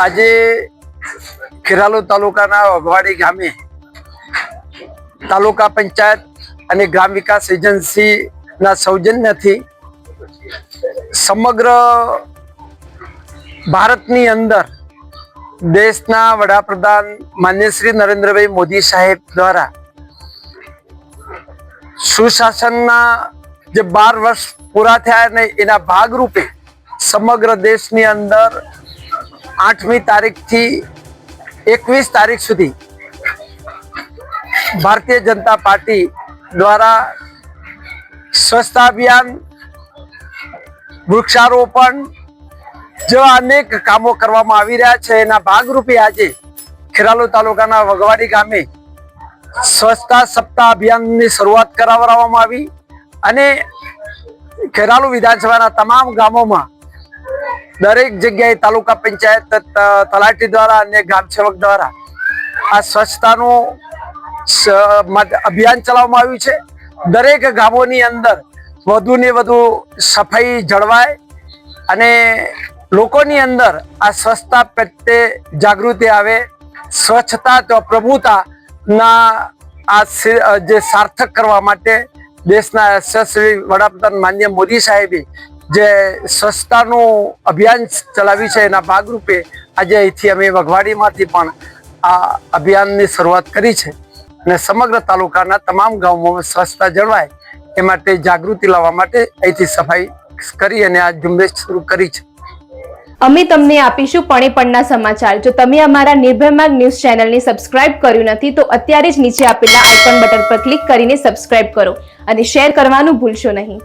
આજે ખેરાલુ તાલુકાના વઘવાડી ગામે તાલુકા પંચાયત અને ગ્રામ વિકાસ એજન્સીના સૌજન્યથી સમગ્ર ભારતની અંદર દેશના વડાપ્રધાન માનનીય શ્રી નરેન્દ્રભાઈ મોદી સાહેબ દ્વારા સુશાસનના જે 12 વર્ષ પૂરા થયા ને એના ભાગરૂપે સમગ્ર દેશની અંદર 8મી તારીખથી 21 તારીખ સુધી ભારતીય જનતા પાર્ટી દ્વારા સ્વચ્છતા અભિયાન, વૃક્ષારોપણ જેવા અનેક કામો કરવામાં આવી રહ્યા છે. એના ભાગરૂપે આજે ખેરાલુ તાલુકાના વઘવાડી ગામે સ્વચ્છતા સપ્તાહ અભિયાનની શરૂઆત કરાવવામાં આવી અને ખેરાલુ વિધાનસભાના તમામ ગામોમાં દરેક જગ્યાએ તાલુકા પંચાયત તલાટી દ્વારા અને ગ્રામ સેવક દ્વારા આ સ્વચ્છતાનું અભિયાન ચલાવવામાં આવ્યું છે. દરેક ગામોની અંદર વધુ ને વધુ સફાઈ જળવાય અને લોકોની અંદર આ સ્વચ્છતા પ્રત્યે જાગૃતિ આવે. સ્વચ્છતા તો પ્રભુતાના આ જે સાર્થક કરવા માટે દેશના યશસ્વી વડાપ્રધાન માનનીય મોદી સાહેબે જે સ્વચ્છતાનું અભિયાન ચલાવ્યું છે એના ભાગરૂપે આજે અહીંથી અમે વઘવાડીમાંથી પણ આ અભિયાનની શરૂઆત કરી છે અને સમગ્ર તાલુકાના તમામ ગામોમાં સ્વચ્છતા જળવાય એ માટે જાગૃતિ લાવવા માટે અહીંથી સફાઈ કરી અને આ ઝુંબેશ શરૂ કરી છે. અમે તમને આપીશું પણેપણના સમાચાર. જો તમે અમારા નિર્ભય માર્ગ ન્યૂઝ ચેનલને સબસ્ક્રાઇબ કર્યું નથી તો અત્યારે જ નીચે આપેલા આઇકોન બટન પર ક્લિક કરીને સબસ્ક્રાઇબ કરો અને શેર કરવાનું ભૂલશો નહીં.